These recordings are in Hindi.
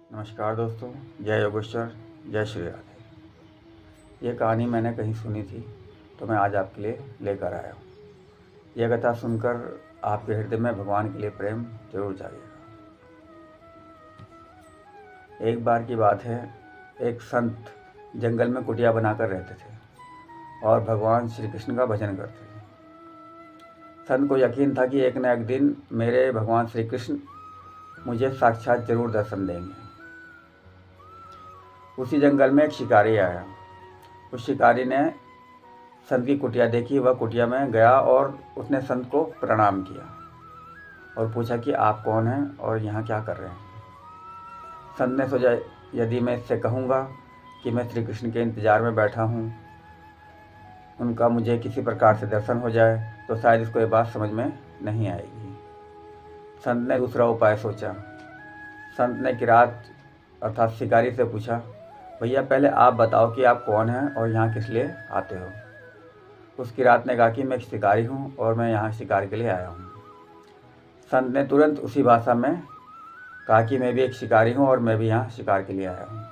नमस्कार दोस्तों, जय योगेश्वर, जय श्री राधे। ये कहानी मैंने कहीं सुनी थी तो मैं आज आपके लिए लेकर आया हूँ। यह कथा सुनकर आपके हृदय में भगवान के लिए प्रेम जरूर जागेगा। एक बार की बात है, एक संत जंगल में कुटिया बनाकर रहते थे और भगवान श्री कृष्ण का भजन करते थे। संत को यकीन था कि एक न एक दिन मेरे भगवान श्री कृष्ण मुझे साक्षात जरूर दर्शन देंगे। उसी जंगल में एक शिकारी आया। उस शिकारी ने संत की कुटिया देखी। वह कुटिया में गया और उसने संत को प्रणाम किया और पूछा कि आप कौन हैं और यहाँ क्या कर रहे हैं। संत ने सोचा, यदि मैं इससे कहूँगा कि मैं श्री कृष्ण के इंतज़ार में बैठा हूँ, उनका मुझे किसी प्रकार से दर्शन हो जाए, तो शायद इसको ये बात समझ में नहीं आएगी। संत ने दूसरा उपाय सोचा। संत ने किरात अर्थात शिकारी से पूछा, भैया पहले आप बताओ कि आप कौन हैं और यहाँ किस लिए आते हो। उस किरात ने कहा कि मैं एक शिकारी हूँ और मैं यहाँ शिकार के लिए आया हूँ। संत ने तुरंत उसी भाषा में कहा कि मैं भी एक शिकारी हूँ और मैं भी यहाँ शिकार के लिए आया हूँ।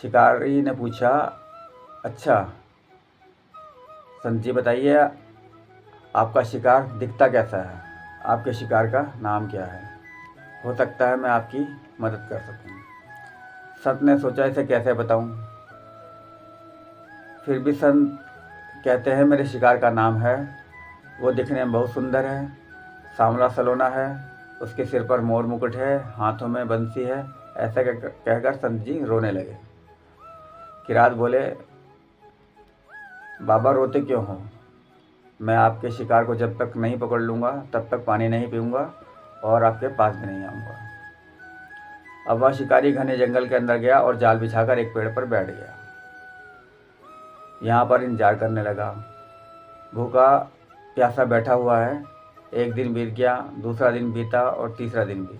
शिकारी ने पूछा, अच्छा संत जी बताइए, आपका शिकार दिखता कैसा है, आपके शिकार का नाम क्या है, हो सकता है मैं आपकी मदद कर सकूँ। संत ने सोचा, इसे कैसे बताऊं। फिर भी संत कहते हैं, मेरे शिकार का नाम है, वो दिखने में बहुत सुंदर है, सांवला सलोना है, उसके सिर पर मोर मुकुट है, हाथों में बंसी है। ऐसा कहकर संत जी रोने लगे। किरात बोले, बाबा रोते क्यों हो, मैं आपके शिकार को जब तक नहीं पकड़ लूँगा तब तक पानी नहीं पीऊँगा और आपके पास भी नहीं आऊँगा। अब वह शिकारी घने जंगल के अंदर गया और जाल बिछाकर एक पेड़ पर बैठ गया। यहाँ पर इंतजार करने लगा। भूखा प्यासा बैठा हुआ है। एक दिन बीत गया, दूसरा दिन बीता और तीसरा दिन भी।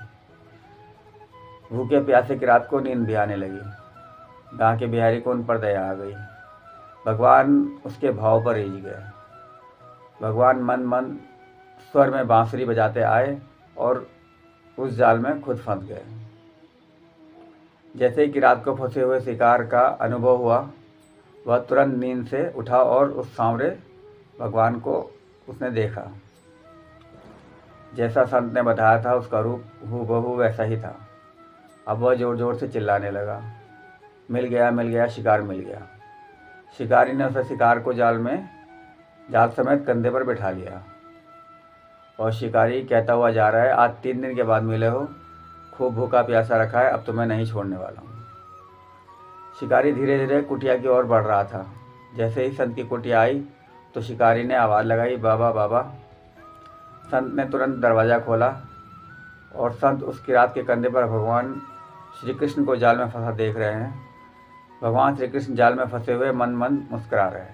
भूखे प्यासे की रात को नींद भी आने लगी। गाँव के बिहारी को उन पर दया आ गई। भगवान उसके भाव पर रिझ गए। भगवान मन मन स्वर में बांसुरी बजाते आए और उस जाल में खुद फंस गए। जैसे ही किरात को फंसे हुए शिकार का अनुभव हुआ, वह तुरंत नींद से उठा और उस सांवरे भगवान को उसने देखा। जैसा संत ने बताया था उसका रूप हूबहू वैसा ही था। अब वह जोर जोर से चिल्लाने लगा, मिल गया, शिकार मिल गया। शिकारी ने उसे शिकार को जाल समेत कंधे पर बैठा लिया और शिकारी कहता हुआ जा रहा है, आज 3 दिन के बाद मिले हो, खूब भूखा प्यासा रखा है, अब तो मैं नहीं छोड़ने वाला हूँ। शिकारी धीरे धीरे कुटिया की ओर बढ़ रहा था। जैसे ही संत की कुटिया आई तो शिकारी ने आवाज़ लगाई, बाबा बाबा। संत ने तुरंत दरवाज़ा खोला और संत उस किरात के कंधे पर भगवान श्री कृष्ण को जाल में फंसा देख रहे हैं। भगवान श्री कृष्ण जाल में फंसे हुए मन मन मुस्कुरा रहे हैं।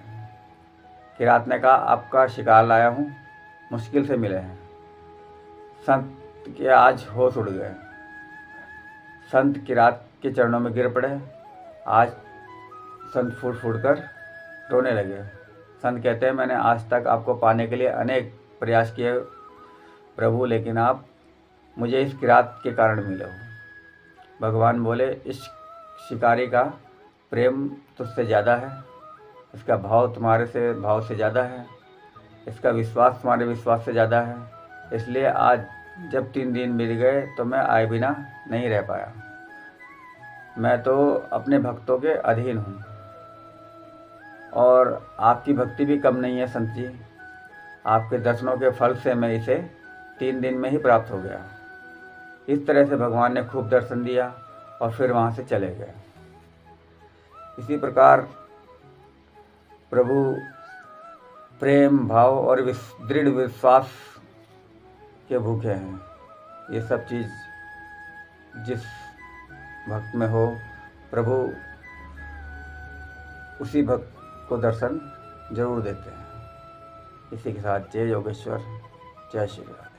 किरात ने कहा, आपका शिकार लाया हूँ, मुश्किल से मिले हैं। संत के आज होश उड़ गए। संत किरात के चरणों में गिर पड़े। आज संत फूट फूट कर रोने लगे। संत कहते हैं, मैंने आज तक आपको पाने के लिए अनेक प्रयास किए प्रभु, लेकिन आप मुझे इस किरात के कारण मिले हो। भगवान बोले, इस शिकारी का प्रेम तुझसे ज़्यादा है, इसका भाव तुम्हारे से भाव से ज़्यादा है, इसका विश्वास तुम्हारे विश्वास से ज़्यादा है। इसलिए आज जब 3 दिन बीत गए तो मैं आए बिना नहीं रह पाया। मैं तो अपने भक्तों के अधीन हूँ और आपकी भक्ति भी कम नहीं है संत जी। आपके दर्शनों के फल से मैं इसे 3 दिन में ही प्राप्त हो गया। इस तरह से भगवान ने खूब दर्शन दिया और फिर वहाँ से चले गए। इसी प्रकार प्रभु प्रेम भाव और दृढ़ विश्वास के भूखे हैं। ये सब चीज़ जिस भक्त में हो, प्रभु उसी भक्त को दर्शन जरूर देते हैं। इसी के साथ जय योगेश्वर, जय श्री राम।